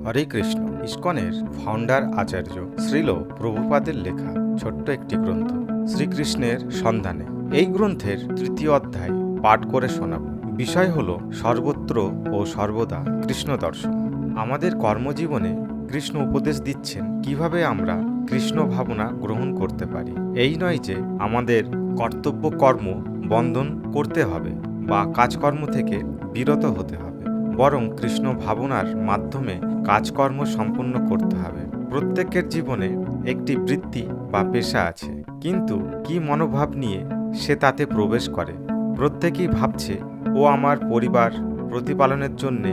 হরে কৃষ্ণ। ইস্কনের ফাউন্ডার আচার্য শ্রীল প্রভুপাদের লেখা ছোট্ট একটি গ্রন্থ শ্রীকৃষ্ণের সন্ধানে। এই গ্রন্থের তৃতীয় অধ্যায় পাঠ করে শোনাব। বিষয় হল সর্বত্র ও সর্বদা কৃষ্ণ দর্শন। আমাদের কর্মজীবনে কৃষ্ণ উপদেশ দিচ্ছেন কিভাবে আমরা কৃষ্ণ ভাবনা গ্রহণ করতে পারি। এই নয় যে আমাদের কর্তব্য কর্ম বন্ধন করতে হবে বা কাজকর্ম থেকে বিরত হতে হবে, বরং কৃষ্ণ ভাবনার মাধ্যমে কাজকর্ম সম্পন্ন করতে হবে। প্রত্যেকের জীবনে একটি বৃত্তি বা পেশা আছে, কিন্তু কি মনোভাব নিয়ে সে তাতে প্রবেশ করে। প্রত্যেকেই ভাবছে ও আমার পরিবার প্রতিপালনের জন্যে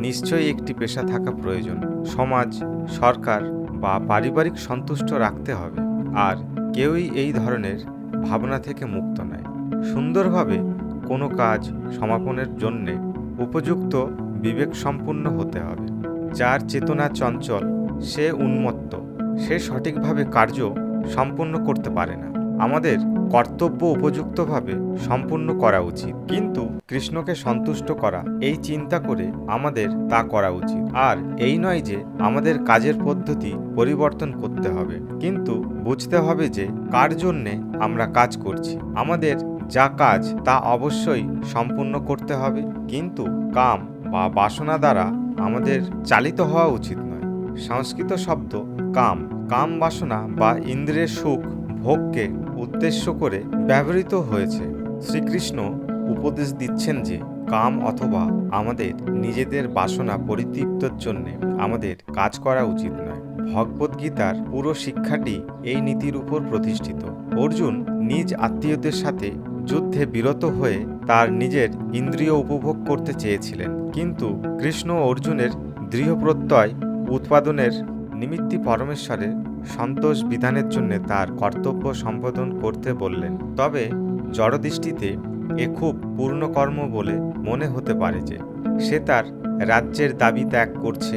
নিশ্চয়ই একটি পেশা থাকা প্রয়োজন, সমাজ, সরকার বা পারিবারিক সন্তুষ্ট রাখতে হবে। আর কেউই এই ধরনের ভাবনা থেকে মুক্ত নয়। সুন্দরভাবে কোনো কাজ সমাপনের জন্যে উপযুক্ত বিবেক সম্পন্ন হতে হবে। যার চেতনা চঞ্চল, সে উন্মত্ত, সে সঠিকভাবে কার্য সম্পন্ন করতে পারে না। আমাদের কর্তব্য উপযুক্তভাবে সম্পূর্ণ করা উচিত, কিন্তু কৃষ্ণকে সন্তুষ্ট করা এই চিন্তা করে আমাদের তা করা উচিত। আর এই নয় যে আমাদের কাজের পদ্ধতি পরিবর্তন করতে হবে, কিন্তু বুঝতে হবে যে কার জন্যে আমরা কাজ করছি। আমাদের যা কাজ তা অবশ্যই সম্পূর্ণ করতে হবে, কিন্তু কাম বা বাসনা দ্বারা আমাদের চালিত হওয়া উচিত নয়। সংস্কৃত শব্দ কাম, কাম বাসনা বা ইন্দ্রিয়ের সুখ ভোগকে উদ্দেশ্য করে ব্যবহৃত হয়েছে। শ্রীকৃষ্ণ উপদেশ দিচ্ছেন যে কাম অথবা আমাদের নিজেদের বাসনা পরিতৃপ্তির জন্য আমাদের কাজ করা উচিত নয়। ভগবদ্গীতার পুরো শিক্ষাটি এই নীতির উপর প্রতিষ্ঠিত। অর্জুন নিজ আত্মীয়দের সাথে যুদ্ধে বিরত হয়ে তার নিজের ইন্দ্রিয় উপভোগ করতে চেয়েছিলেন, কিন্তু কৃষ্ণ অর্জুনের দৃঢ় প্রত্যয় উৎপাদনের নিমিত্তি পরমেশ্বরের সন্তোষ বিধানের জন্য তার কর্তব্য সম্পাদন করতে বললেন। তবে জড়দৃষ্টিতে এ খুব পূর্ণ কর্ম বলে মনে হতে পারে যে সে তার রাজ্যের দাবি ত্যাগ করছে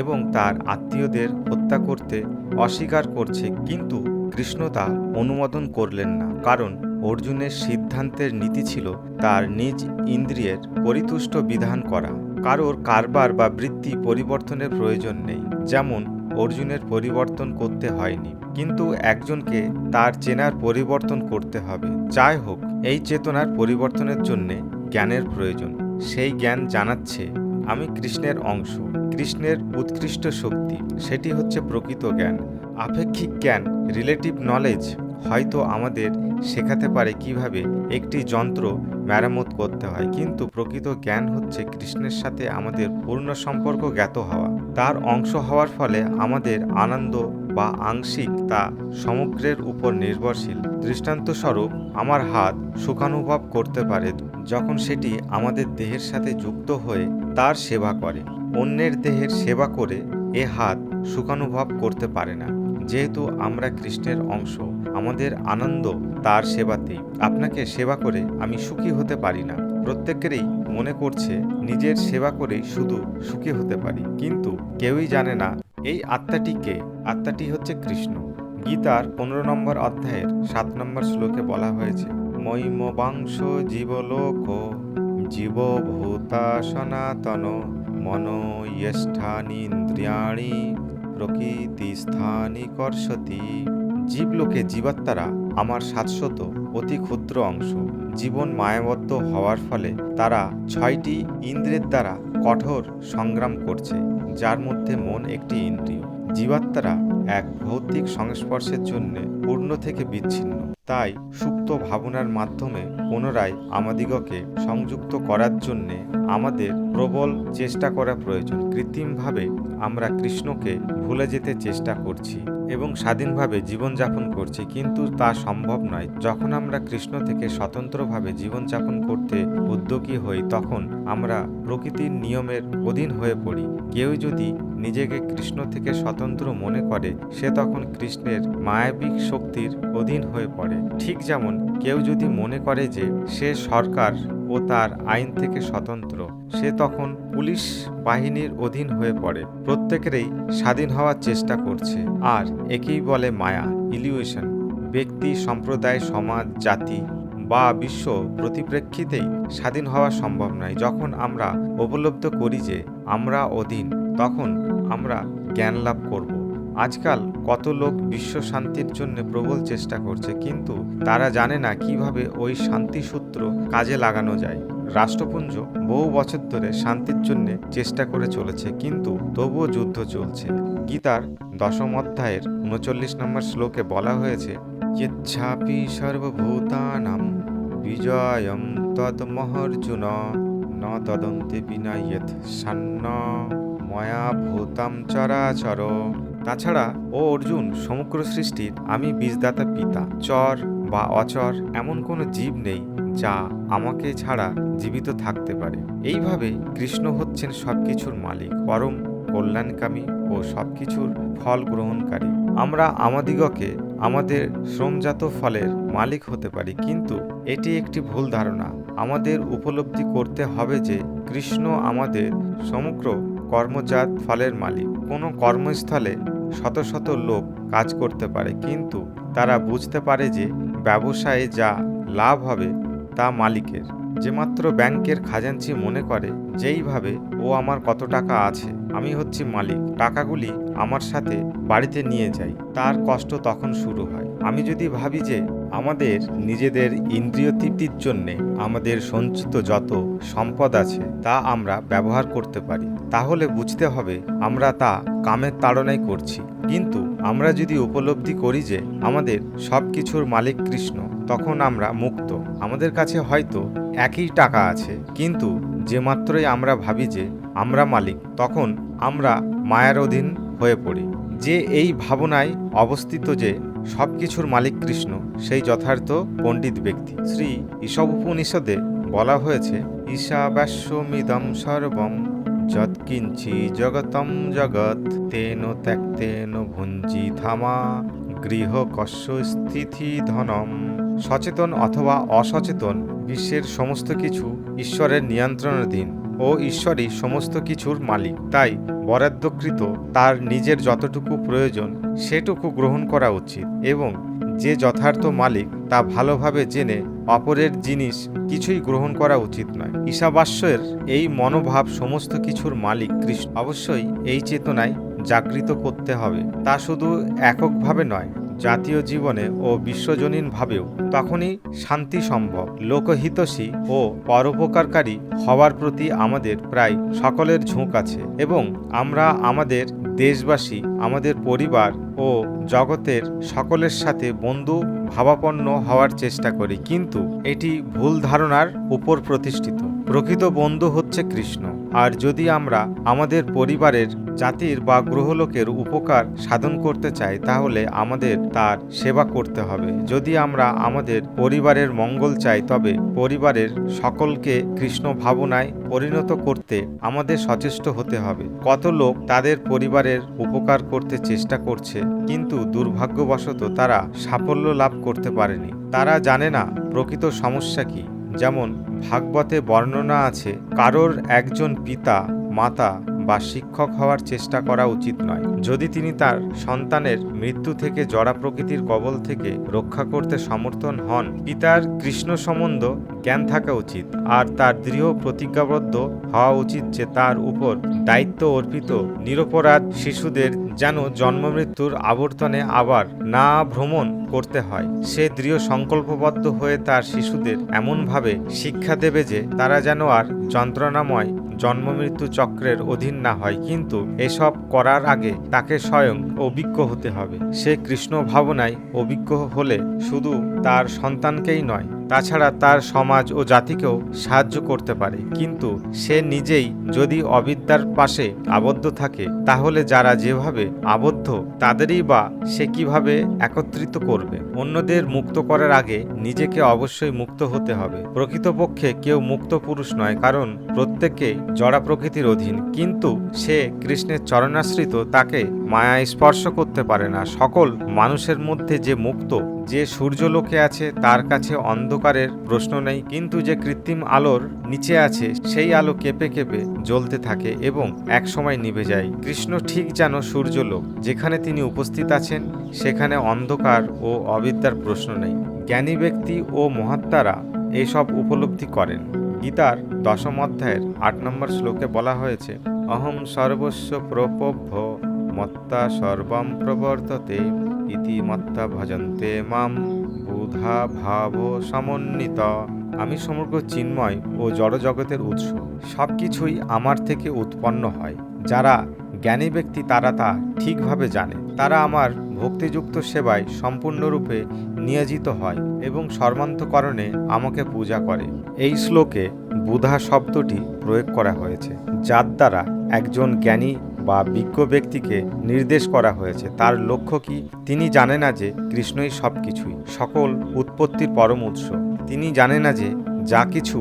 এবং তার আত্মীয়দের হত্যা করতে অস্বীকার করছে, কিন্তু কৃষ্ণ তা অনুমোদন করলেন না, কারণ অর্জুনের সিদ্ধান্তের নীতি ছিল তার নিজ ইন্দ্রিয়ের পরিতুষ্ট বিধান করা। কারোর কারবার বা বৃত্তি পরিবর্তনের প্রয়োজন নেই, যেমন অর্জুনের পরিবর্তন করতে হয়নি, কিন্তু একজনকে তার চেনার পরিবর্তন করতে হবে। যাই হোক, এই চেতনার পরিবর্তনের জন্য জ্ঞানের প্রয়োজন। সেই জ্ঞান জানাচ্ছে আমি কৃষ্ণের অংশ, কৃষ্ণের উৎকৃষ্ট শক্তি, সেটি হচ্ছে প্রকৃত জ্ঞান। আপেক্ষিক জ্ঞান, রিলেটিভ নলেজ, হয়তো আমাদের শেখাতে পারে কিভাবে একটি যন্ত্র মেরামত করতে হয়, কিন্তু প্রকৃত জ্ঞান হচ্ছে কৃষ্ণের সাথে আমাদের পূর্ণ সম্পর্ক জ্ঞাত হওয়া। তার অংশ হওয়ার ফলে আমাদের আনন্দ বা আংশিক তা সমগ্রের উপর নির্ভরশীল। দৃষ্টান্তস্বরূপ, আমার হাত সুখানুভব করতে পারে যখন সেটি আমাদের দেহের সাথে যুক্ত হয়ে তার সেবা করে। অন্যের দেহের সেবা করে এ হাত সুখানুভব করতে পারে না। যেহেতু আমরা কৃষ্ণের অংশ, আমাদের আনন্দ তার সেবাতেই। আপনাকে সেবা করে আমি সুখী হতে পারি না। প্রত্যেকেরই মনে করছে নিজের সেবা করেই শুধু সুখী হতে পারি, কিন্তু কেউই জানে না এই আত্মাটি কে। আত্মাটি হচ্ছে কৃষ্ণ। গীতার 15 নম্বর অধ্যায়ের 7 নম্বর শ্লোকে বলা হয়েছে, মৈমবাংশ জীবলোক জীবভূতা সনাতন মনো ইয়েষ্ঠানীন্দ্রিয়াণি প্রকৃতিস্থানি কর্ষতি। জীবলোকে জীবাত্মারা আমার শাশ্বত অতি ক্ষুদ্র অংশ। জীবন মায়াবদ্ধ হওয়ার ফলে তারা 6টি ইন্দ্রিয়ের দ্বারা কঠোর সংগ্রাম করছে, যার মধ্যে মন একটি ইন্দ্রিয়। জীবাত্মারা এক ভৌতিক সংস্পর্শের জন্য পূর্ণ থেকে বিচ্ছিন্ন। তাই সুপ্ত ভাবনার মাধ্যমে পুনরায় আমাদিগকে সংযুক্ত করার জন্যে আমাদের প্রবল চেষ্টা করা প্রয়োজন। কৃত্রিমভাবে আমরা কৃষ্ণকে ভুলে যেতে চেষ্টা করছি এবং স্বাধীনভাবে জীবনযাপন করছি, কিন্তু তা সম্ভব নয়। যখন আমরা কৃষ্ণ থেকে স্বতন্ত্রভাবে জীবনযাপন করতে উদ্যোগী হই, তখন আমরা প্রকৃতির নিয়মের অধীন হয়ে পড়ি। কেউ যদি নিজেকে কৃষ্ণ থেকে স্বতন্ত্র মনে করে, সে তখন কৃষ্ণের মায়াবিক শক্তির অধীন হয়ে পড়ে। ঠিক যেমন কেউ যদি মনে করে যে সে সরকার ও তার আইন থেকে স্বতন্ত্র, সে তখন পুলিশ বাহিনীর অধীন হয়ে পড়ে। প্রত্যেকেরই স্বাধীন হওয়ার চেষ্টা করছে, আর একেই বলে মায়া, ইলিউশন। ব্যক্তি, সম্প্রদায়, সমাজ, জাতি বা বিশ্ব প্রতিপ্রেক্ষিতেই স্বাধীন হওয়া সম্ভব নয়। যখন আমরা উপলব্ধি করি যে আমরা অধীন, তখন আমরা জ্ঞান লাভ করব। আজকাল কত লোক বিশ্ব শান্তির জন্য প্রবল চেষ্টা করছে, কিন্তু তারা জানে না কিভাবে ওই শান্তি সূত্র কাজে লাগানো যায়। রাষ্ট্রপুঞ্জ বহু বছর ধরে শান্তির জন্য চেষ্টা করে চলেছে, কিন্তু তবুও যুদ্ধ চলছে। গীতার 10ম অধ্যায়ের 39 নম্বর শ্লোকে বলা হয়েছে, ইচ্ছাপি সর্বভূতানাং বিজয়ম তদ্মহর্জুন ন তদন্তে বিনায়ত সান্ন ময়া ভূতাম চরাচর। তাছাড়া ও অর্জুন, সমগ্র সৃষ্টির আমি বীজদাতা পিতা। চর বা অচর এমন কোনো জীব নেই যা আমাকে ছাড়া জীবিত থাকতে পারে। এইভাবে কৃষ্ণ হচ্ছেন সবকিছুর মালিক, পরম কল্যাণকামী ও সবকিছুর ফল গ্রহণকারী। আমরা আমাদিগকে আমাদের শ্রমজাত ফলের মালিক হতে পারি, কিন্তু এটি একটি ভুল ধারণা। আমাদের উপলব্ধি করতে হবে যে কৃষ্ণ আমাদের সমগ্র কর্মজাত ফলের মালিক। কোনো কর্মস্থলে শত শত লোক কাজ করতে পারে, কিন্তু তারা বুঝতে পারে যে ব্যবসায়ে যা লাভ হবে তা মালিকের। যে মাত্র ব্যাংকের খাজাঞ্চি মনে করে যেইভাবে ও আমার কত টাকা আছে, আমি হচ্ছি মালিক, টাকাগুলি আমার সাথে বাড়িতে নিয়ে যাই, তার কষ্ট তখন শুরু হয়। আমি যদি ভাবি যে আমাদের নিজেদের ইন্দ্রিয় তৃপ্তির জন্যে আমাদের সঞ্চিত যত সম্পদ আছে তা আমরা ব্যবহার করতে পারি, তাহলে বুঝতে হবে আমরা তা কামের তাড়নাই করছি। কিন্তু আমরা যদি উপলব্ধি করি যে আমাদের সব কিছুর মালিক কৃষ্ণ, তখন আমরা মুক্ত। আমাদের কাছে হয়তো একই টাকা আছে, কিন্তু যে মাত্রই আমরা ভাবি যে আমরা মালিক, তখন আমরা মায়ার অধীন হয়ে পড়ি। যে এই ভাবনায় অবস্থিত যে সব কিছুর মালিক কৃষ্ণ, সেই যথার্থ পণ্ডিত ব্যক্তি। শ্রী ঈশব উপনিষদে বলা হয়েছে, ঈশাবাস্যমিদং সর্বম যৎকিঞ্চি জগতম জগৎ তেন ত্যক্তেন ভুঞ্জি ধামা গৃহ কস্য স্থিতি ধনম। সচেতন অথবা অসচেতন বিশ্বের সমস্ত কিছু ঈশ্বরের নিয়ন্ত্রণাধীন ও ঈশ্বরই সমস্ত কিছুর মালিক। তাই বরাদ্দকৃত তার নিজের যতটুকু প্রয়োজন সেটুকু গ্রহণ করা উচিত, এবং যে যথার্থ মালিক তা ভালোভাবে জেনে অপরের জিনিস কিছুই গ্রহণ করা উচিত নয়। ঈশাবাস্যের এই মনোভাব সমস্ত কিছুর মালিক কৃষ্ণ অবশ্যই এই চেতনায় জাগৃত করতে হবে। তা শুধু এককভাবে নয়, জাতীয় জীবনে ও বিশ্বজনীন ভাবেও তখনই শান্তি সম্ভব। লোকহিতৈষী ও পরোপকারকারী হওয়ার প্রতি আমাদের প্রায় সকলের ঝোঁক আছে, এবং আমরা আমাদের দেশবাসী, আমাদের পরিবার ও জগতের সকলের সাথে বন্ধু ভাবাপন্ন হওয়ার চেষ্টা করি, কিন্তু এটি ভুল ধারণার উপর প্রতিষ্ঠিত। প্রকৃত বন্ধু হচ্ছে কৃষ্ণ। আর যদি আমরা আমাদের পরিবারের, জাতির বা গ্রহলোকের উপকার সাধন করতে চাই, তাহলে আমাদের তার সেবা করতে হবে। যদি আমরা আমাদের পরিবারের মঙ্গল চাই, তবে পরিবারের সকলকে কৃষ্ণ ভাবনায় পরিণত করতে আমাদের সচেষ্ট হতে হবে। কত লোক তাদের পরিবারের উপকার করতে চেষ্টা করছে, কিন্তু দুর্ভাগ্যবশত তারা সাফল্য লাভ করতে পারেনি। তারা জানে না প্রকৃত সমস্যা কি। যেমন ভাগবতে বর্ণনা আছে, কারোর একজন পিতা, মাতা বা শিক্ষক হওয়ার চেষ্টা করা উচিত নয়, যদি তিনি তার সন্তানের মৃত্যু থেকে জড়া প্রকৃতির কবল থেকে রক্ষা করতে সমর্থন হন। পিতার কৃষ্ণ সম্বন্ধ জ্ঞান থাকা উচিত, আর তার দৃঢ় প্রতিজ্ঞাবদ্ধ হওয়া উচিত যে তার উপর দায়িত্ব অর্পিত নিরপরাধ শিশুদের যেন জন্মমৃত্যুর আবর্তনে আবার না ভ্রমণ করতে হয়। সে দৃঢ় সংকল্পবদ্ধ হয়ে তার শিশুদের এমনভাবে শিক্ষা দেবে যে তারা যেন আর যন্ত্রণাময় জন্মমৃত্যু চক্রের অধীন না হয়। কিন্তু এসব করার আগে তাকে স্বয়ং অভিজ্ঞ হতে হবে। সে কৃষ্ণ ভাবনায় অভিজ্ঞ হলে শুধু তার সন্তানকেই নয়, তাছাড়া তার সমাজ ও জাতিকেও সাহায্য করতে পারে। কিন্তু সে নিজেই যদি অবিদ্যার পাশে আবদ্ধ থাকে, তাহলে যারা যেভাবে আবদ্ধ তাদেরই বা সে কিভাবে একত্রিত করবে? অন্যদের মুক্ত করার আগে নিজেকে অবশ্যই মুক্ত হতে হবে। প্রকৃতপক্ষে কেউ মুক্ত পুরুষ নয়, কারণ প্রত্যেকে জড়া প্রকৃতির অধীন। কিন্তু সে কৃষ্ণের চরণাশ্রিত, তাকে মায়া স্পর্শ করতে পারে না। সকল মানুষের মধ্যে যে মুক্ত, যে সূর্যলোকে আছে, তার কাছে অন্ধকারের প্রশ্ন নেই। কিন্তু যে কৃত্রিম আলোর নিচে আছে, সেই আলো কেঁপে কেঁপে জ্বলতে থাকে এবং এক সময় নিভে যায়। কৃষ্ণ ঠিক যেন সূর্যলোক, যেখানে তিনি উপস্থিত আছেন সেখানে অন্ধকার ও অবিদ্যার প্রশ্ন নেই। জ্ঞানী ব্যক্তি ও মহাত্মারা এসব উপলব্ধি করেন। গীতার 10ম অধ্যায়ের 8 নম্বর শ্লোকে বলা হয়েছে, অহং সর্বস্ব প্রপভ্য মত্তা সর্বং প্রবর্ততে ইতি মত্তা ভজন্তে মাম বুধা ভাব সমন্বিত। আমি সমগ্র চিন্ময় ও জড়জগতের উৎস, সব কিছুই আমার থেকে উৎপন্ন হয়। যারা জ্ঞানী ব্যক্তি তারা তা ঠিকভাবে জানে। তারা আমার ভক্তিযুক্ত সেবায় সম্পূর্ণরূপে নিয়োজিত হয় এবং সর্বান্তকরণে আমাকে পূজা করে। এই শ্লোকে বুধা শব্দটি প্রয়োগ করা হয়েছে, যার দ্বারা একজন জ্ঞানী বা বিজ্ঞ ব্যক্তিকে নির্দেশ করা হয়েছে। তার লক্ষ্য কি? তিনি জানে না যে কৃষ্ণই সব কিছুই, সকল উৎপত্তির পরম উৎস। তিনি জানে না যে যা কিছু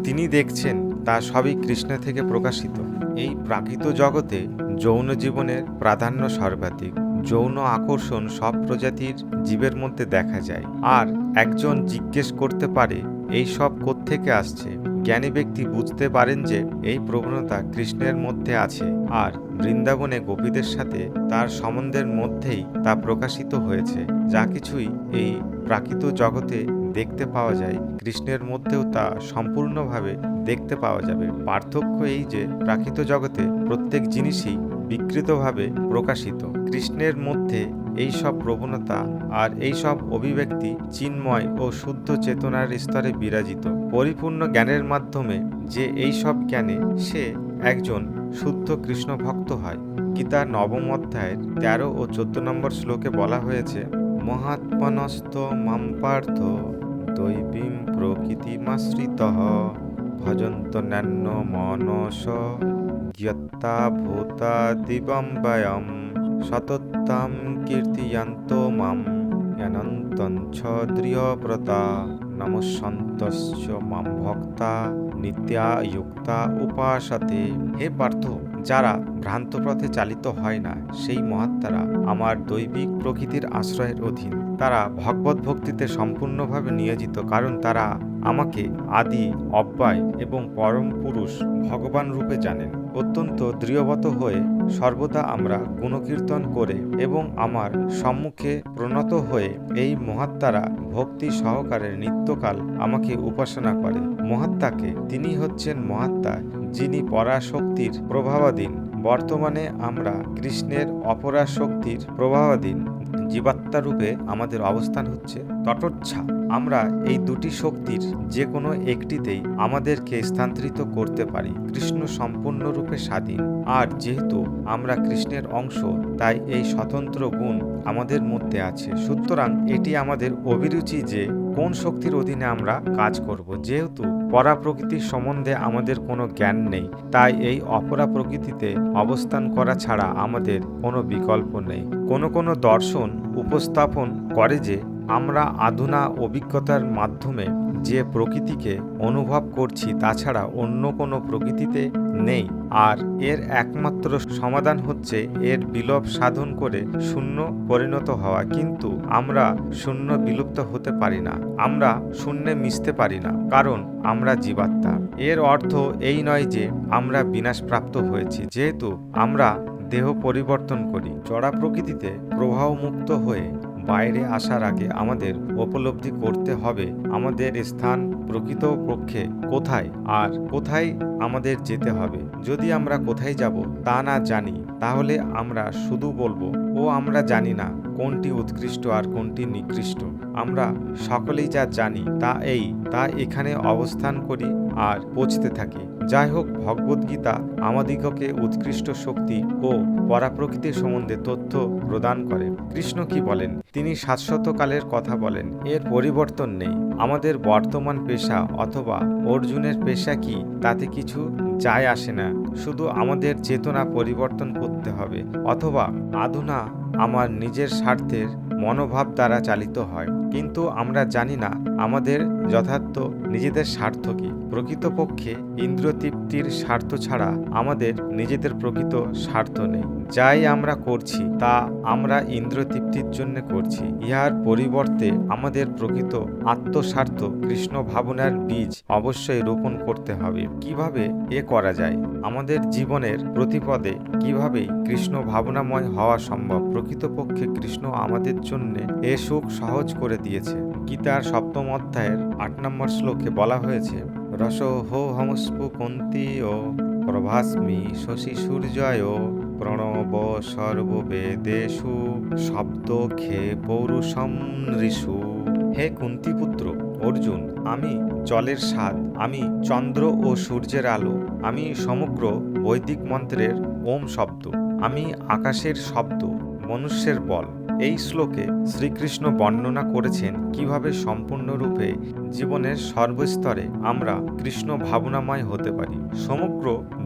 তিনি দেখছেন তা সবই কৃষ্ণ থেকে প্রকাশিত। এই প্রাকৃত জগতে যৌন জীবনের প্রাধান্য সর্বাধিক। যৌন আকর্ষণ সব প্রজাতির জীবের মধ্যে দেখা যায়। আর একজন জিজ্ঞেস করতে পারে এই সব কোত্থেকে আসছে। জ্ঞানী ব্যক্তি বুঝতে পারেন যে এই প্রবণতা কৃষ্ণের মধ্যে আছে, আর বৃন্দাবনে গোপীদের সাথে তার সম্বন্ধের মধ্যেই তা প্রকাশিত হয়েছে। যা কিছুই এই প্রাকৃত জগতে দেখতে পাওয়া যায়, কৃষ্ণের মধ্যেও তা সম্পূর্ণভাবে দেখতে পাওয়া যাবে। পার্থক্য এই যে প্রাকৃত জগতে প্রত্যেক জিনিসই বিকৃতভাবে প্রকাশিত। কৃষ্ণের মধ্যে এই সব প্রবণতা আর এই সব অভিব্যক্তি চিন্ময় ও শুদ্ধ চেতনার স্তরে বিরাজিত। পরিপূর্ণ জ্ঞানের মাধ্যমে যে এই সব জ্ঞানে সে একজন শুদ্ধ কৃষ্ণ ভক্ত হয়। গীতার 9ম অধ্যায়ের 13 ও 14 নম্বর শ্লোকে বলা হয়েছে, মহাত্মনস্ত মাম পার্থ দৈবীম প্রকৃতিমাশ্রিতঃ ভজন্ত নান্য মনস জ্ঞত্তা ভূতা দিবম বয়ম সততাম কীর্তিয়ন্ত মাম অনন্তঞ্চ দৃঢ়ব্রতা নমস্যন্তস্য মাম ভক্তা নিত্যায়ুক্তা উপাসতে। হে পার্থ, যারা ভ্রান্ত পথে চালিত হয় না সেই মহাত্মারা আমার দৈবিক প্রকৃতির আশ্রয়ের অধীন। তারা ভগবত ভক্তিতে সম্পূর্ণভাবে নিয়োজিত, কারণ তারা আমাকে আদি, অব্যয় এবং পরম পুরুষ ভগবান রূপে জানেন। অত্যন্ত দৃঢ়বত হয়ে সর্বদা আমরা গুণকীর্তন করে এবং আমার সম্মুখে প্রণত হয়ে এই মহাত্মারা ভক্তি সহকারে নিত্যকাল আমাকে উপাসনা করে। মহাত্মাকে, তিনি হচ্ছেন মহাত্মা যিনি পরাশক্তির প্রভাবাধীন। বর্তমানে আমরা কৃষ্ণের অপরাশক্তির প্রভাবাধীন জীবাত্মা রূপে আমাদের অবস্থান হচ্ছে তটোচ্ছা। আমরা এই দুটি শক্তির যে কোনো একটিতেই আমাদেরকে স্থানান্তরিত করতে পারি। কৃষ্ণ সম্পূর্ণরূপে স্বাধীন, আর যেহেতু আমরা কৃষ্ণের অংশ তাই এই স্বতন্ত্র গুণ আমাদের মধ্যে আছে। সুতরাং এটি আমাদের অভিরুচি যে কোন শক্তির অধীনে আমরা কাজ করব। যেহেতু পরা প্রকৃতির সম্বন্ধে আমাদের কোনো জ্ঞান নেই, তাই এই অপরা প্রকৃতিতে অবস্থান করা ছাড়া আমাদের কোনো বিকল্প নেই। কোনো দর্শন উপস্থাপন করে যে আমরা আধুনা অভিজ্ঞতার মাধ্যমে যে প্রকৃতিকে অনুভব করছি তাছাড়া অন্য কোনো প্রকৃতিতে নেই, আর এর একমাত্র সমাধান হচ্ছে এর বিলোপ সাধন করে শূন্য পরিণত হওয়া। কিন্তু আমরা শূন্য বিলুপ্ত হতে পারি না, আমরা শূন্যে মিশতে পারি না, কারণ আমরা জীবাত্মা। এর অর্থ এই নয় যে আমরা বিনাশপ্রাপ্ত হয়েছি। যেহেতু আমরা দেহ পরিবর্তন করি, জড়া প্রকৃতিতে প্রবাহমুক্ত হয়ে বাইরে আসার আগে আমাদের উপলব্ধি করতে হবে আমাদের স্থান প্রকৃতপক্ষে কোথায় আর কোথায় আমাদের যেতে হবে। যদি আমরা কোথায় যাব তা না জানি, তাহলে আমরা শুধু বলবো ও আমরা জানি না কোনটি উৎকৃষ্ট আর কোনটি নিকৃষ্ট। আমরা সকলেই যা জানি তা এখানে অবস্থান করি আর পৌঁছতে থাকি। যাই হোক, ভগবদ্গীতা আমাদিগকে উৎকৃষ্ট শক্তি ও পরাপ্রকৃতির সম্বন্ধে তথ্য প্রদান করে। কৃষ্ণ কি বলেন? তিনি শাশ্বতকালের কথা বলেন, এর পরিবর্তন নেই। আমাদের বর্তমান পেশা অথবা অর্জুনের পেশা কি তাতে কিছু যায় আসে না, শুধু আমাদের চেতনা পরিবর্তন করতে হবে। অথবা আধুনা আমার নিজের স্বার্থের মনোভাব দ্বারা চালিত হয়, কিন্তু আমরা জানি না আমাদের যথার্থ নিজেদের স্বার্থ কি। প্রকৃতপক্ষে ইন্দ্রিয়তৃপ্তির স্বার্থ ছাড়া আমাদের নিজেদের প্রকৃত স্বার্থ নেই। যাই আমরা করছি তা আমরা ইন্দ্রিয়তৃপ্তির জন্য করছি। ইহার পরিবর্তে আমাদের প্রকৃত আত্মস্বার্থ কৃষ্ণ ভাবনার বীজ অবশ্যই রোপণ করতে হবে। কিভাবে এ করা যায়? আমাদের জীবনের প্রতিপদে কিভাবেই কৃষ্ণ ভাবনাময় হওয়া সম্ভব? প্রকৃতপক্ষে কৃষ্ণ আমাদের জন্য এ সুখ সহজ করে দিয়েছে। গীতার 7ম অধ্যায়ের 8 নম্বর শ্লোকে বলা হয়েছে, রসো হো হমস্পু কুন্তি ও প্রভাস্মি শশী সূর্যয় প্রণব সর্ববেদেষু শব্দ খে পৌরুষম ঋষু। হে কুন্তিপুত্র অর্জুন, আমি জলের স্বাদ, আমি চন্দ্র ও সূর্যের আলো, আমি সমগ্র বৈদিক মন্ত্রের ওম শব্দ, আমি আকাশের শব্দ, মনুষ্যের বল। এই শ্লোকে শ্রীকৃষ্ণ বর্ণনা করেছেন কিভাবে সম্পূর্ণরূপে জীবনের সর্বস্তরে আমরা কৃষ্ণ ভাবনাময় হতে পারি। সমগ্র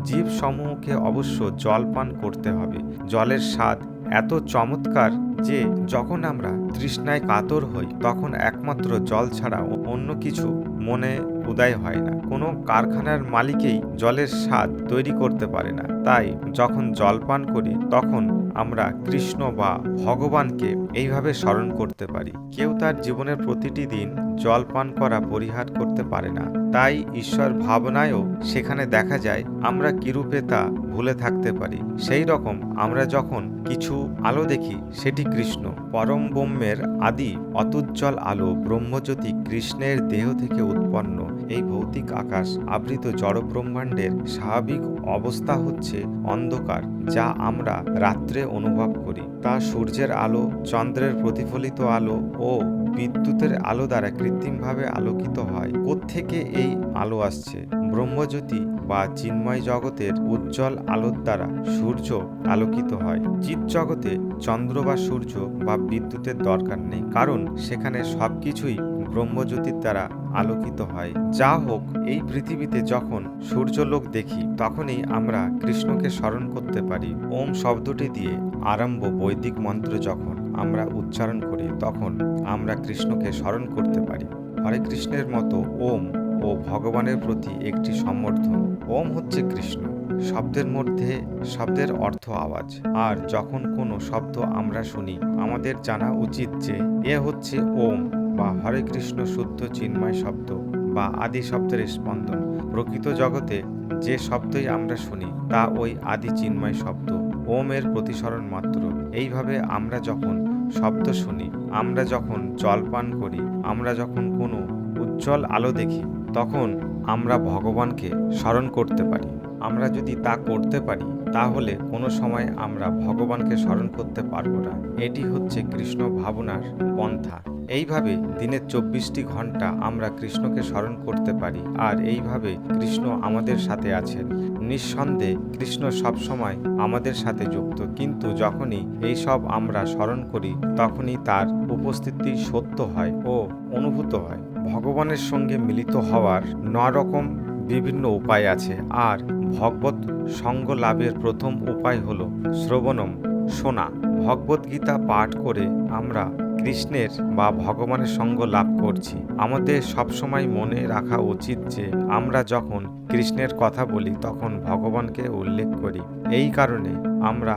জীবসমূহকে অবশ্য জল পান করতে হবে। জলের স্বাদ এত চমৎকার যে যখন আমরা তৃষ্ণায় কাতর হই তখন একমাত্র জল ছাড়া অন্য কিছু মনে উদয় হয় না। কোনো কারখানার মালিকই জলের স্বাদ তৈরি করতে পারে না। তাই যখন জল পান করি তখন আমরা কৃষ্ণ বা ভগবানকে এইভাবে স্মরণ করতে পারি। কেউ তার জীবনের প্রতিটি দিন জল পান করা পরিহার করতে পারে না। তাই ঈশ্বর ভাবনায়ও সেখানে দেখা যায় আমরা কিরূপে তা ভুলে থাকতে পারি। সেই রকম আমরা যখন কিছু আলো দেখি সেটি কৃষ্ণ, পরম ব্রহ্মের আদি অতুজ্জ্বল আলো ব্রহ্মজ্যোতি কৃষ্ণের দেহ থেকে উৎপন্ন। এই ভৌতিক আকাশ আবৃত জড় ব্রহ্মাণ্ডের স্বাভাবিক অবস্থা হচ্ছে অন্ধকার, যা আমরা রাত্রে অনুভব করি। তা সূর্যের আলো, চন্দ্রের প্রতিফলিত আলো ও বিদ্যুতের আলো দ্বারা কৃত্রিমভাবে আলোকিত হয়। কোত্থেকে এই আলো আসছে? ব্রহ্মজ্যোতি বা চিন্ময় জগতের উজ্জ্বল আলোর দ্বারা সূর্য আলোকিত হয়। চিৎ জগতে চন্দ্র বা সূর্য বা বিদ্যুতের দরকার নেই, কারণ সেখানে সবকিছুই ব্রহ্মজ্যোতির দ্বারা আলোকিত হয়। যা হোক, এই পৃথিবীতে যখন সূর্যলোক দেখি তখনই আমরা কৃষ্ণকে স্মরণ করতে পারি। ওম শব্দটি দিয়ে আরম্ভ বৈদিক মন্ত্র যখন আমরা উচ্চারণ করি তখন আমরা কৃষ্ণকে স্মরণ করতে পারি। হরে কৃষ্ণের মতো ওম ও ভগবানের প্রতি একটি সম্বর্ধন। ওম হচ্ছে কৃষ্ণ শব্দের মধ্যে, শব্দের অর্থ আওয়াজ। আর যখন কোনো শব্দ আমরা শুনি আমাদের জানা উচিত যে এ হচ্ছে ওম বা হরে কৃষ্ণ শুদ্ধ চিন্ময় শব্দ বা আদি শব্দের স্পন্দন। প্রকৃত জগতে যে শব্দই আমরা শুনি তা ওই আদি চিন্ময় শব্দ, ওম এর প্রতিসরণ মাত্র। এইভাবে আমরা যখন শব্দ শুনি, আমরা যখন জল পান করি, আমরা যখন কোনো উজ্জ্বল আলো দেখি তখন আমরা ভগবানকে স্মরণ করতে পারি। আমরা যদি তা করতে পারি তাহলে কোনো সময় আমরা ভগবানকে স্মরণ করতে পারবো না। এটি হচ্ছে কৃষ্ণ ভাবনার পন্থা। এইভাবে দিনের 24টি ঘন্টা আমরা কৃষ্ণকে স্মরণ করতে পারি। আর এইভাবে কৃষ্ণ আমাদের সাথে আছেন। নিঃসন্দেহে কৃষ্ণ সবসময় আমাদের সাথে যুক্ত, কিন্তু যখনই এইসব আমরা স্মরণ করি তখনই তার উপস্থিতি সত্য হয় ও অনুভূত হয়। ভগবানের সঙ্গে মিলিত হওয়ার 9 রকম বিভিন্ন উপায় আছে। আর ভগবত সঙ্গ লাভের প্রথম উপায় হল শ্রবণম, শোনা। ভগবদ্গীতা পাঠ করে আমরা কৃষ্ণের বা ভগবানের সঙ্গ লাভ করছি। আমাদের সবসময় মনে রাখা উচিত যে আমরা যখন কৃষ্ণের কথা বলি তখন ভগবানকে উল্লেখ করি। এই কারণে আমরা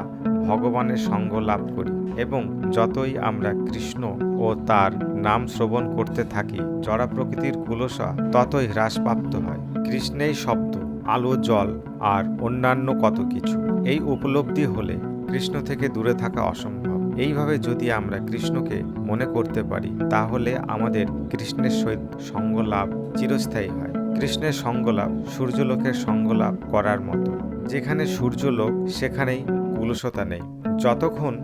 ভগবানের সঙ্গ লাভ করি এবং যতই আমরা কৃষ্ণ ও তার নাম শ্রবণ করতে থাকি জড়া প্রকৃতির কুলসা ততই হ্রাসপ্রাপ্ত হয়। কৃষ্ণেই শব্দ, আলো, জল আর অন্যান্য কত কিছু। এই উপলব্ধি হলে কৃষ্ণ থেকে দূরে থাকা অসম্ভব। এইভাবে যদি আমরা কৃষ্ণকে মনে করতে পারি তাহলে আমাদের কৃষ্ণের সহিত সঙ্গলাভ চিরস্থায়ী হয়। কৃষ্ণের সঙ্গলাভ সূর্যলোকের সঙ্গলাভ করার মতো। যেখানে সূর্যলোক সেখানেই কুলসতা নেই। যতক্ষণ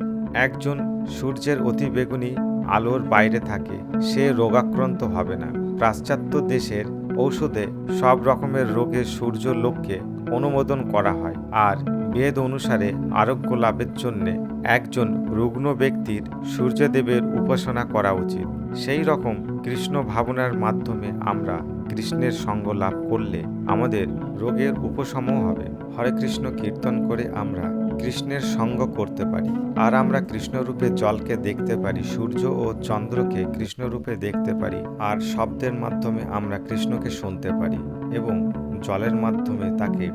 একজন সূর্যের অতিবেগুনি আলোর বাইরে থাকে সে রোগাক্রান্ত হবে না। পাশ্চাত্য দেশের ঔষধে সব রকমের রোগের সূর্যলোককে অনুমোদন করা হয়। আর বেদ অনুসারে আরোগ্য লাভের জন্যে একজন রুগ্ন ব্যক্তির সূর্যদেবের উপাসনা করা উচিত। সেই রকম কৃষ্ণ ভাবনার মাধ্যমে আমরা কৃষ্ণের সঙ্গ লাভ করলে আমাদের রোগের উপশমও হবে। হরে কৃষ্ণ কীর্তন করে আমরা কৃষ্ণের সঙ্গ করতে পারি। আর আমরা কৃষ্ণরূপে জলকে দেখতে পারি, সূর্য ও চন্দ্রকে কৃষ্ণরূপে দেখতে পারি। আর শব্দের মাধ্যমে আমরা কৃষ্ণকে শুনতে পারি এবং জলের মাধ্যমে তাকে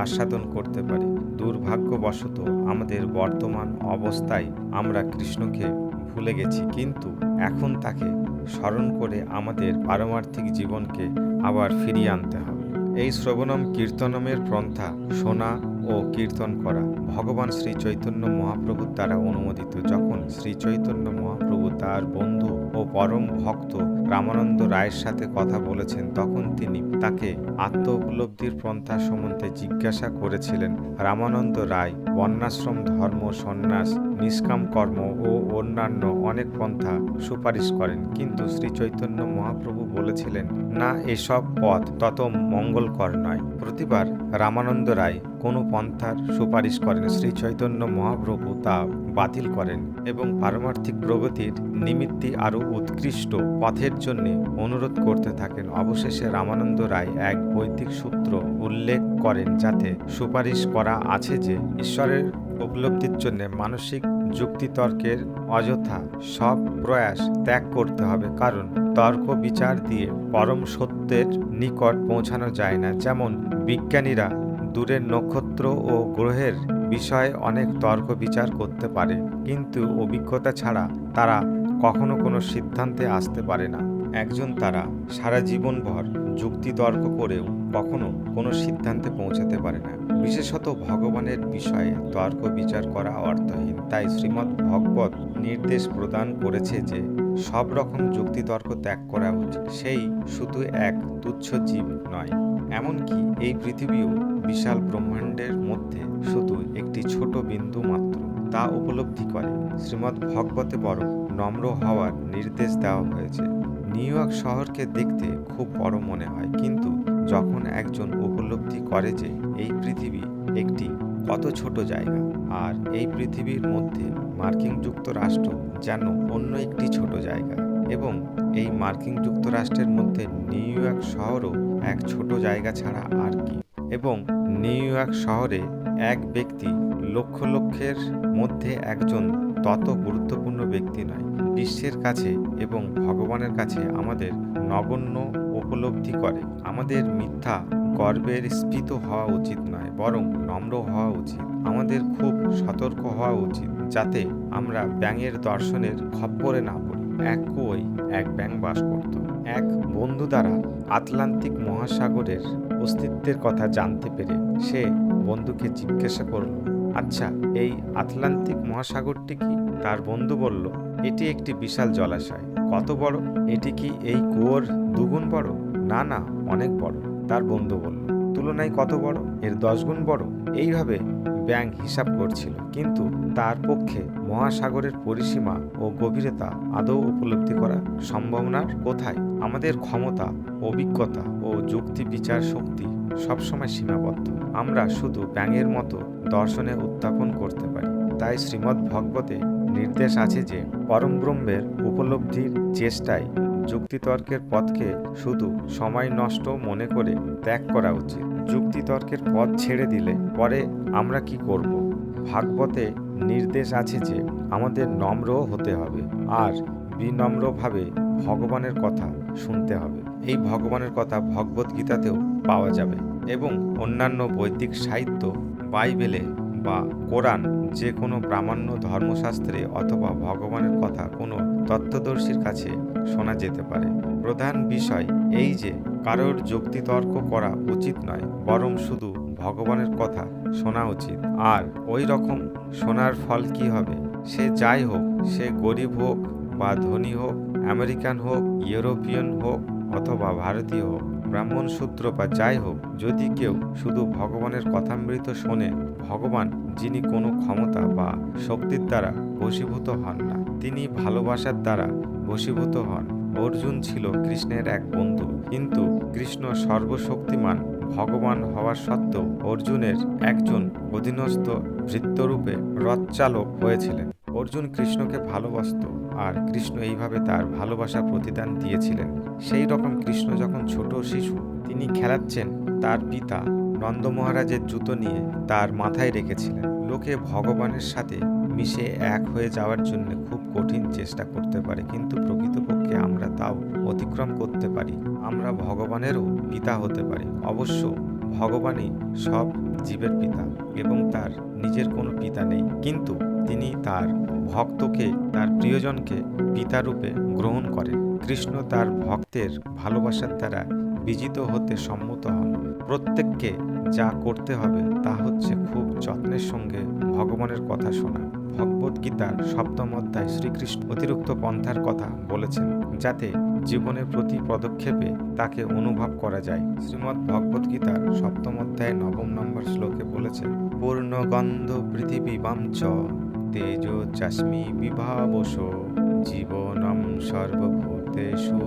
আস্বাদন করতে পারি। দুর্ভাগ্যবশত আমাদের বর্তমান অবস্থায় আমরা কৃষ্ণকে ভুলে গেছি, কিন্তু এখন তাকে স্মরণ করে আমাদের পারমার্থিক জীবনকে আবার ফিরিয়ে আনতে হবে। এই শ্রবণম কীর্তনমের পন্থা শোনা ও কীর্তন করা। ভগবান শ্রী চৈতন্য মহাপ্রভুর দ্বারা অনুমোদিত। যখন শ্রী চৈতন্য মহাপ্রভু তার বন্ধু ও পরম ভক্ত রামানন্দ রায়ের সাথে কথা বলেছেন, তখন তিনি তাকে আত্ম উপলব্ধির পন্থা সম্বন্ধে জিজ্ঞাসা করেছিলেন। রামানন্দ রায় বর্ণাশ্রম ধর্ম, সন্ন্যাস, নিষ্কাম কর্ম ও অন্যান্য অনেক পন্থা সুপারিশ করেন, কিন্তু শ্রী চৈতন্য মহাপ্রভু বলেছিলেন, না, এসব পথ তত মঙ্গলকর নয়। প্রতিবার রামানন্দ রায় কোনো পন্থার সুপারিশ করেন, শ্রী চৈতন্য মহাপ্রভু তা বাতিল করেন এবং পারমার্থিক প্রগতির নিমিত্তে আরও উৎকৃষ্ট পথের জন্য অনুরোধ করতে থাকেন। অবশেষে রামানন্দ রায় এক বৈদিক সূত্র উল্লেখ করেন, যাতে সুপারিশ করা আছে যে ঈশ্বরের উপলব্ধির জন্য মানসিক যুক্তিতর্কের অযথা সব প্রয়াস ত্যাগ করতে হবে, কারণ তর্ক বিচার দিয়ে পরম সত্যের নিকট পৌঁছানো যায় না। যেমন বিজ্ঞানীরা দূরের নক্ষত্র ও গ্রহের বিষয়ে অনেক তর্ক বিচার করতে পারে, কিন্তু অভিজ্ঞতা ছাড়া তারা কখনো কোনো সিদ্ধান্তে আসতে পারে না। একজন তারা সারা জীবনভর যুক্তি তর্ক করেও কখনো কোনো সিদ্ধান্তে পৌঁছাতে পারে না। বিশেষত ভগবানের বিষয়ে তর্ক বিচার করা অর্থহীন। তাই শ্রীমদ্ ভগবত নির্দেশ প্রদান করেছে যে সব রকম যুক্তিতর্ক ত্যাগ করা উচিত। সেই শুধু এক তুচ্ছ জীব নয়, এমনকি এই পৃথিবীও বিশাল ব্রহ্মাণ্ডের মধ্যে শুধু একটি ছোট বিন্দু মাত্র, তা উপলব্ধি করে। শ্রীমদ্ ভগবতে বড় নম্র হওয়ার নির্দেশ দেওয়া হয়েছে। নিউ ইয়র্ক শহরকে দেখতে খুব বড় মনে হয়, কিন্তু যখন একজন উপলব্ধি করে যে এই পৃথিবী একটি কত ছোট জায়গা, আর এই পৃথিবীর মধ্যে মার্কিন যুক্তরাষ্ট্র যেন অন্য একটি ছোট জায়গা, এবং এই মার্কিন যুক্তরাষ্ট্রের মধ্যে নিউ ইয়র্ক শহরও এক ছোট জায়গা ছাড়া আর কি, এবং নিউ ইয়র্ক শহরে এক ব্যক্তি লক্ষ লক্ষের মধ্যে একজন তত গুরুত্বপূর্ণ ব্যক্তি নয়। বিশ্বের কাছে এবং ভগবানের কাছে আমাদের নগণ্য উপলব্ধি করে। আমাদের মিথ্যা গর্বের স্ফীত হওয়া উচিত নয়, বরং নম্র হওয়া উচিত। আমাদের খুব সতর্ক হওয়া উচিত, যাতে আমরা ব্যাঙের দর্শনের খপ্পরে না পড়ি। এক কুয়োয় এক ব্যাঙ বাস করত। এক বন্ধু দ্বারা আটলান্টিক মহাসাগরের অস্তিত্বের কথা জানতে পেরে সে বন্ধুকে জিজ্ঞাসা করল, আচ্ছা, এই আটলান্টিক মহাসাগরটি কি? তার বন্ধু বলল, এটি একটি বিশাল জলাশয়। কত বড়? এটি কি এই কুয়োর দুগুণ বড়? না না, অনেক বড়। তার বন্ধু বলল, তুলনায় কত বড়? এর 10 গুণ বড়। এইভাবে ব্যাঙ হিসাব করছিল, কিন্তু তার পক্ষে মহাসাগরের পরিসীমা ও গভীরতা আদৌ উপলব্ধি করা সম্ভাবনার কোথায়? আমাদের ক্ষমতা, অভিজ্ঞতা ও যুক্তি বিচার শক্তি সবসময় সীমাবদ্ধ। আমরা শুধু ব্যাঙের মতো দর্শনে উত্থাপন করতে পারি। তাই শ্রীমদ্ ভগবতে নির্দেশ আছে যে পরম ব্রহ্মের উপলব্ধির চেষ্টায় যুক্তিতর্কের পথকে শুধু সময় নষ্ট মনে করে ত্যাগ করা উচিত। যুক্তিতর্কের পথ ছেড়ে দিলে পরে আমরা কি করব? ভাগবতে নির্দেশ আছে যে আমাদের নম্র হতে হবে আর বিনম্রভাবে ভগবানের কথা শুনতে হবে। এই ভগবানের কথা ভগবত গীতাতেও পাওয়া যাবে, এবং অন্যান্য বৈদিক সাহিত্য, বাইবেলে বা কোরআন, যে কোনো প্রামাণ্য ধর্মশাস্ত্রে অথবা ভগবানের কথা কোনো তত্ত্বদর্শীর কাছে শোনা যেতে পারে। প্রধান বিষয় এই যে কারোর যুক্তিতর্ক করা উচিত নয়, বরং শুধু ভগবানের কথা শোনা উচিত। আর ওই রকম শোনার ফল কি হবে? সে যাই হোক, সে গরিব হোক বা ধনী হোক, আমেরিকান হোক, ইউরোপিয়ান হোক অথবা ভারতীয় হোক, ব্রাহ্মণ শূদ্র বা যাই হোক, যদি কেউ শুধু ভগবানের কথামৃত শোনে, ভগবান, যিনি কোনো ক্ষমতা বা শক্তির দ্বারা বশীভূত হন না, তিনি ভালোবাসার দ্বারা বশীভূত হন। অর্জুন ছিল কৃষ্ণের এক বন্ধু, কিন্তু কৃষ্ণ সর্বশক্তিমান ভগবান হওয়ার সত্ত্বেও অর্জুনের একজন অধীনস্থ ভৃত্যরূপে রথচালক হয়েছিলেন। অর্জুন কৃষ্ণকে ভালোবাসত, আর কৃষ্ণ এইভাবে তার ভালোবাসা প্রতিদান দিয়েছিলেন। সেই রকম কৃষ্ণ যখন ছোট শিশু, তিনি খেলাচ্ছেন, তার পিতা নন্দ মহারাজের জুতো নিয়ে তার মাথায় রেখেছিলেন। লোকে ভগবানের সাথে মিশে এক হয়ে যাওয়ার জন্য খুব কঠিন চেষ্টা করতে পারে, কিন্তু প্রকৃতপক্ষে আমরা তাও অতিক্রম করতে পারি। আমরা ভগবানেরও পিতা হতে পারি। অবশ্য ভগবানই সব জীবের পিতা, এবং তার নিজের কোনো পিতা নেই, কিন্তু তিনি তার ভক্তকে, তার প্রিয়জনকে পিতারূপে গ্রহণ করেন। কৃষ্ণ তার ভক্তের ভালোবাসার দ্বারা বিজিত হতে সম্মত হন। প্রত্যেককে যা করতে হবে তা হচ্ছে খুব যত্নের সঙ্গে ভগবানের কথা শোনা। ভগবদ্গীতার 7ম অধ্যায় শ্রীকৃষ্ণ অতিরিক্ত পন্থার কথা বলেছেন, যাতে জীবনের প্রতি পদক্ষেপে তাকে অনুভব করা যায়। শ্রীমদ্ ভগবদ্গীতার 7ম অধ্যায় 9 নম্বর শ্লোকে বলেছেন, পূর্ণগন্ধ পৃথিবীবাম চ তেজো চাস্মি বিভাবশ জীবনম সর্বভূতেষু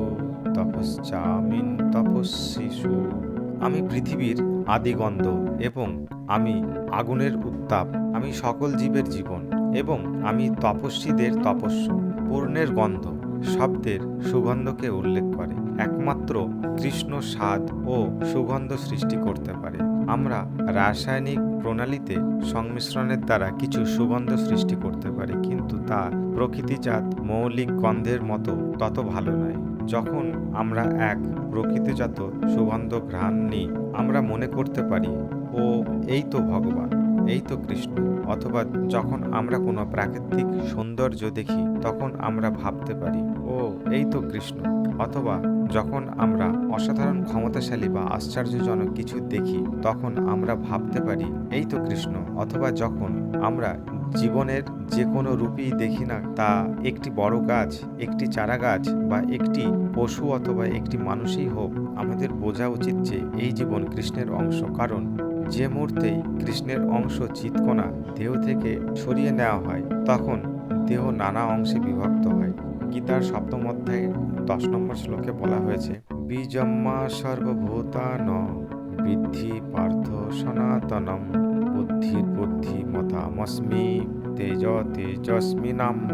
তপশ্চামিন তপস্বিষু। আমি পৃথিবীর আদিগন্ধ এবং আমি আগুনের উত্তাপ, আমি সকল জীবের জীবন এবং আমি তপস্বীদের তপস্য। পূর্ণের গন্ধ শব্দের সুগন্ধকে উল্লেখ করে। একমাত্র কৃষ্ণ স্বাদ ও সুগন্ধ সৃষ্টি করতে পারে। আমরা রাসায়নিক প্রণালীতে সংমিশ্রণের দ্বারা কিছু সুগন্ধ সৃষ্টি করতে পারি, কিন্তু তা প্রকৃতিজাত মৌলিক গন্ধের মতো তত ভালো নয়। যখন আমরা এক প্রকৃতিজাত সুগন্ধ ঘ্রাণ নিই, আমরা মনে করতে পারি, ও এই তো ভগবান, এই তো কৃষ্ণ। অথবা যখন আমরা কোনো প্রাকৃতিক সৌন্দর্য দেখি, তখন আমরা ভাবতে পারি, ও এই তো কৃষ্ণ। অথবা যখন আমরা অসাধারণ ক্ষমতাশালী বা আশ্চর্যজনক কিছু দেখি, তখন আমরা ভাবতে পারি, এই তো কৃষ্ণ। অথবা যখন আমরা জীবনের যে কোনো রূপই দেখি না, তা একটি বড় গাছ, একটি চারা গাছ বা একটি পশু অথবা একটি মানুষই হোক, আমাদের বোঝা উচিত যে এই জীবন কৃষ্ণের অংশ। কারণ যে মুহূর্তেই কৃষ্ণের অংশ চিৎকণা দেহ থেকে সরিয়ে নেওয়া হয়, তখন দেহ নানা অংশে বিভক্ত হয়। গীতার 7ম অধ্যায়ে 10 নম্বর শ্লোকে বলা হয়েছে, বীজম্মা সর্বভূতান বিদ্ধি পার্থ সনাতনম বুদ্ধির বুদ্ধিমতামস্মি তেজ তেজস্মি নাম্য।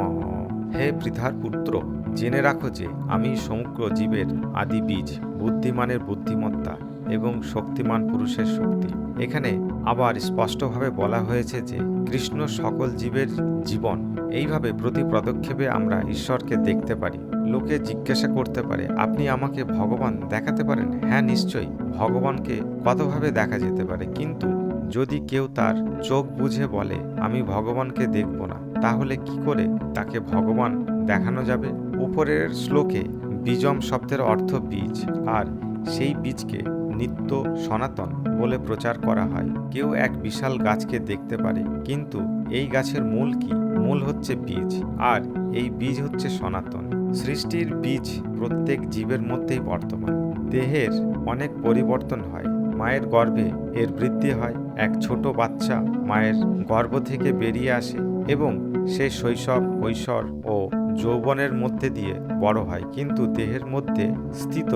হে পৃথার পুত্র, জেনে রাখো যে আমি সমগ্র জীবের আদি বীজ, বুদ্ধিমানের বুদ্ধিমত্তা এবং শক্তিমান পুরুষের শক্তি। এখানে আবার স্পষ্টভাবে বলা হয়েছে যে কৃষ্ণ সকল জীবের জীবন। এইভাবে প্রতি পদক্ষেপে আমরা ঈশ্বরকে দেখতে পারি। লোকে জিজ্ঞাসা করতে পারে, আপনি আমাকে ভগবান দেখাতে পারেন? হ্যাঁ, নিশ্চয়ই, ভগবানকে কতভাবে দেখা যেতে পারে। কিন্তু যদি কেউ তার চোখ বুঝে বলে আমি ভগবানকে দেখব না, তাহলে কি করে তাকে ভগবান দেখানো যাবে? উপরের শ্লোকে বীজম শব্দের অর্থ বীজ, আর সেই বীজকে নিত্য সনাতন বলে প্রচার করা হয়। কেউ এক বিশাল গাছকে দেখতে পারে, কিন্তু এই গাছের মূল কি? মূল হচ্ছে বীজ, আর এই বীজ হচ্ছে সনাতন। সৃষ্টির বীজ প্রত্যেক জীবের মধ্যেই বর্তমান। দেহের অনেক পরিবর্তন হয়। মায়ের গর্ভে এর বৃদ্ধি হয়। এক ছোট বাচ্চা মায়ের গর্ভ থেকে বেরিয়ে আসে এবং সে শৈশব, কৈশোর ও যৌবনের মধ্যে দিয়ে বড় হয়, কিন্তু দেহের মধ্যে স্থিত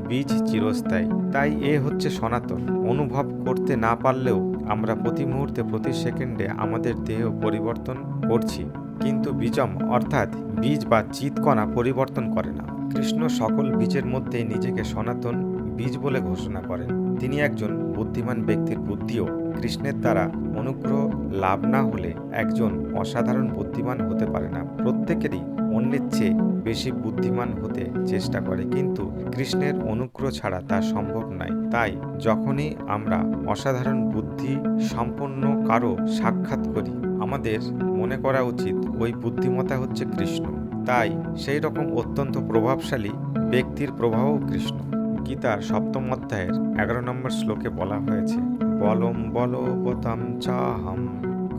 বীজ চিরস্থায়ী। তাই এ হচ্ছে সনাতন। অনুভব করতে না পারলেও আমরা প্রতি মুহূর্তে, প্রতি সেকেন্ডে আমাদের দেহ পরিবর্তন করছি, কিন্তু বীজম অর্থাৎ বীজ বা চিৎকণা পরিবর্তন করে না। কৃষ্ণ সকল বীজের মধ্যে নিজেকে সনাতন বীজ বলে ঘোষণা করেন। তিনি একজন বুদ্ধিমান ব্যক্তির বুদ্ধিও কৃষ্ণের দ্বারা অনুগ্রহ লাভ না হলে একজন অসাধারণ বুদ্ধিমান হতে পারে না। প্রত্যেকেরই অন্যের চেয়ে বেশি বুদ্ধিমান হতে চেষ্টা করে, কিন্তু কৃষ্ণের অনুগ্রহ ছাড়া তা সম্ভব নয়। তাই যখনই আমরা অসাধারণ বুদ্ধি সম্পন্ন কারো সাক্ষাৎ করি, আমাদের মনে করা উচিত ওই বুদ্ধিমত্তা হচ্ছে কৃষ্ণ। তাই সেই রকম অত্যন্ত প্রভাবশালী ব্যক্তির প্রভাবও কৃষ্ণ। গীতার 7ম অধ্যায়ের 11 নম্বর শ্লোকে বলা হয়েছে, বলম বলবতাম চাহম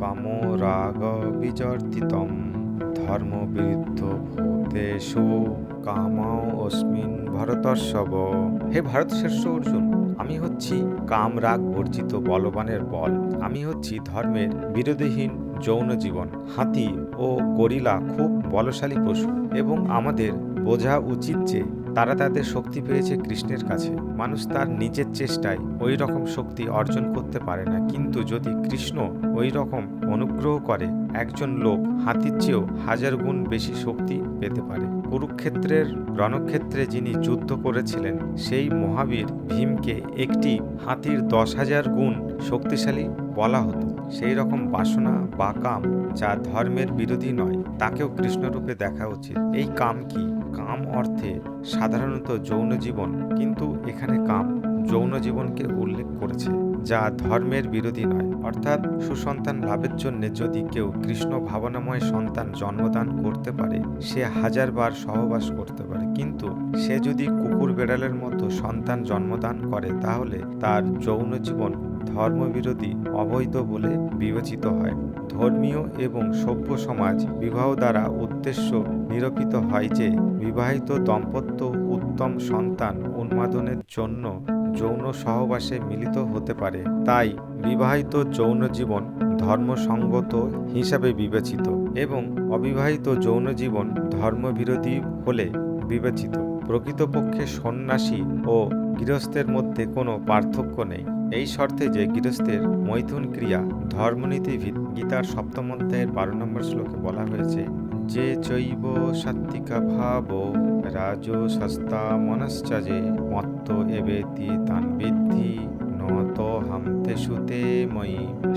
কামো রাগ বিজর্তিতম ধর্ম বিরুদ্ধ ভূতেষু কামাও অস্মিন ভরতর্ষভ। হে ভারতশ্রেষ্ঠ অর্জুন, আমি হচ্ছি কাম রাগ বর্জিত বলবানের বল। আমি হচ্ছি ধর্মের বিরোধীহীন যৌন জীবন। হাতি ও গরিলা খুব বলশালী পশু, এবং আমাদের বোঝা উচিত যে তারা তাদের শক্তি পেয়েছে কৃষ্ণের কাছে। মানুষ তার নিজের চেষ্টায় ওই রকম শক্তি অর্জন করতে পারে না, কিন্তু যদি কৃষ্ণ ওই রকম অনুগ্রহ করে, একজন লোক হাতির চেয়েও 1000 গুণ বেশি শক্তি পেতে পারে। কুরুক্ষেত্রের রণক্ষেত্রে যিনি যুদ্ধ করেছিলেন, সেই মহাবীর ভীমকে একটি হাতির 10,000 গুণ শক্তিশালী বলা হতো। সেই রকম বাসনা বা কাম যা ধর্মের বিরোধী নয়, তাকেও কৃষ্ণরূপে দেখা উচিত। এই কাম কি? কাম অর্থে সাধারণত যৌন জীবন, কিন্তু এখানে কাম যৌন জীবনকে উল্লেখ করেছে, যা ধর্মের বিরোধী নয়। অর্থাৎ সুসন্তান লাভের জন্য যদি কেউ কৃষ্ণ ভাবনাময় সন্তান জন্মদান করতে পারে, সে 1000 বার সহবাস করতে পারে, কিন্তু সে যদি কুকুর বেড়ালের মতো সন্তান জন্মদান করে তাহলে তার যৌন জীবন ধর্মবিরোধী, অবৈধ বলে বিবেচিত হয়। ধর্মীয় এবং সভ্য সমাজ বিবাহ দ্বারা উদ্দেশ্য নিরূপিত হয় যে বিবাহিত দম্পত্য উত্তম সন্তান উন্মাদনের জন্য যৌন সহবাসে মিলিত হতে পারে। তাই বিবাহিত যৌন জীবন ধর্মসঙ্গত হিসাবে বিবেচিত এবং অবিবাহিত যৌন জীবন ধর্মবিরোধী বলে বিবেচিত। প্রকৃতপক্ষে সন্ন্যাসী ও গৃহস্থের মধ্যে কোনো পার্থক্য নেই, এই শর্তে যে গৃহস্থের মৈথুন ক্রিয়া ধর্মনীতি গীতার 7ম অধ্যায়ের 12 নম্বর শ্লোকে বলা হয়েছে, যে চৈব সাত্বিকা ভাব রাজসস্তা মনশ্চে মত্ত এবেতি তান বিদ্ধি নত হামতে সুতে মই।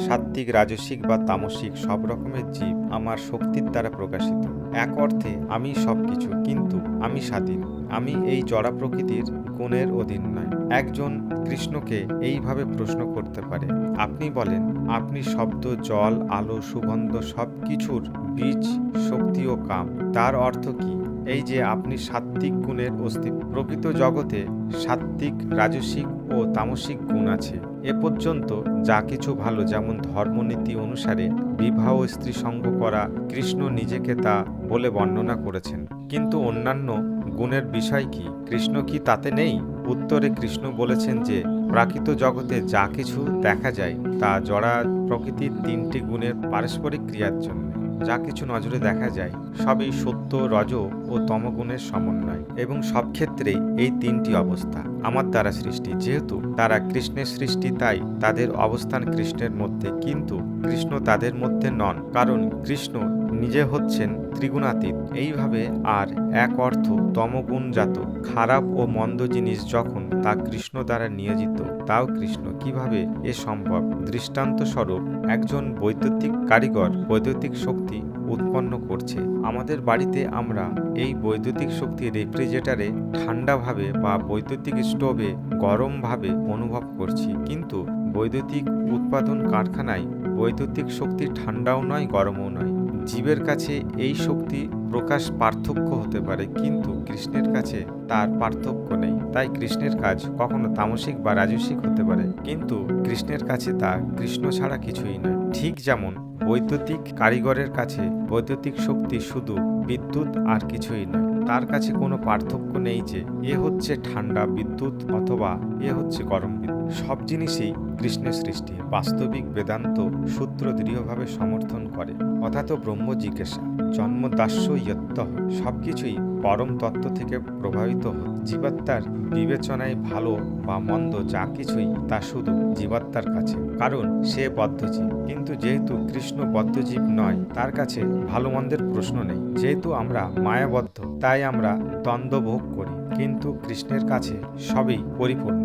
সাত্বিক, রাজসিক বা তামসিক সব রকমের জীব আমার শক্তির দ্বারা প্রকাশিত। এক অর্থে আমি সবকিছু, কিন্তু আমি স্বাধীন। আমি এই জড়া প্রকৃতির গুণের অধীন নয়। একজন কৃষ্ণকে এইভাবে প্রশ্ন করতে পারে, আপনি বলেন আপনি শব্দ, জল, আলো, সুগন্ধ সব কিছুর বীজ, শক্তি ও কাম। তার অর্থ কি? এই যে আপনি সাত্ত্বিক গুণের অস্তিত্ব। প্রকৃত জগতে সাত্ত্বিক, রাজসিক ও তামসিক গুণ আছে। এ পর্যন্ত যা কিছু ভালো, যেমন ধর্মনীতি অনুসারে বিবাহ ও স্ত্রী সঙ্গ করা, কৃষ্ণ নিজেকে তা বলে বর্ণনা করেছেন। কিন্তু অন্যান্য গুণের বিষয় কি? কৃষ্ণ কি তাতে নেই? উত্তরে কৃষ্ণ বলেছেন যে প্রাকৃত জগতে যা কিছু দেখা যায় তা জড়া প্রকৃতির 3টি গুণের পারস্পরিক ক্রিয়ার জন্য। যা কিছু নজরে দেখা যায় সবই সত্য, রজ ও তমগুণের সমন্বয়, এবং সব ক্ষেত্রেই এই 3টি অবস্থা আমার দ্বারা সৃষ্টি। যেহেতু তারা কৃষ্ণের সৃষ্টি, তাই তাদের অবস্থান কৃষ্ণের মধ্যে, কিন্তু কৃষ্ণ তাদের মধ্যে নন, কারণ কৃষ্ণ নিজে হচ্ছেন ত্রিগুণাতীত। এইভাবে আর এক অর্থ তমগুণজাত খারাপ ও মন্দ জিনিস যখন তা কৃষ্ণ দ্বারা নিয়োজিত, তাও কৃষ্ণ। কিভাবে এ সম্ভব? দৃষ্টান্ত স্বরূপ, একজন বৈদ্যুতিক কারিগর বৈদ্যুতিক শক্তি উৎপন্ন করছে। আমাদের বাড়িতে আমরা এই বৈদ্যুতিক শক্তি রেফ্রিজারেটরে ঠান্ডাভাবে বা বৈদ্যুতিক স্টোভে গরমভাবে অনুভব করছি, কিন্তু বৈদ্যুতিক উৎপাদন কারখানায় বৈদ্যুতিক শক্তি ঠান্ডাও নয়, গরমও নয়। জীবের কাছে এই শক্তি প্রকাশ পার্থক্য হতে পারে, কিন্তু কৃষ্ণের কাছে তার পার্থক্য নেই। তাই কৃষ্ণের কাজ কখনো তামসিক বা রাজসিক হতে পারে, কিন্তু কৃষ্ণের কাছে তা কৃষ্ণ ছাড়া কিছুই নয়। ঠিক যেমন বৈদ্যুতিক কারিগরের কাছে বৈদ্যুতিক শক্তি শুধু বিদ্যুৎ, আর কিছুই নয়। তার কাছে কোনো পার্থক্য নেই যে এ হচ্ছে ঠান্ডা বিদ্যুৎ অথবা এ হচ্ছে গরম বিদ্যুৎ। সব জিনিসই কৃষ্ণের সৃষ্টি। বাস্তবিক বেদান্ত সূত্র দৃঢ়ভাবে সমর্থন করে। অথাত ব্রহ্ম জিজ্ঞাসা জন্মদাস্য ইয়ত্তঃ, সবকিছুই পরম তত্ত্ব থেকে প্রভাবিত হয়। জীবাত্মার বিবেচনায় ভালো বা মন্দ যা কিছুই তা শুধু জীবাত্মার কাছে, কারণ সে বদ্ধজীব। কিন্তু যেহেতু কৃষ্ণ বদ্ধজীব নয়, তার কাছে ভালো মন্দের প্রশ্ন নেই। যেহেতু আমরা মায়াবদ্ধ, তাই আমরা দ্বন্দ্ব ভোগ করি, কিন্তু কৃষ্ণের কাছে সবই পরিপূর্ণ।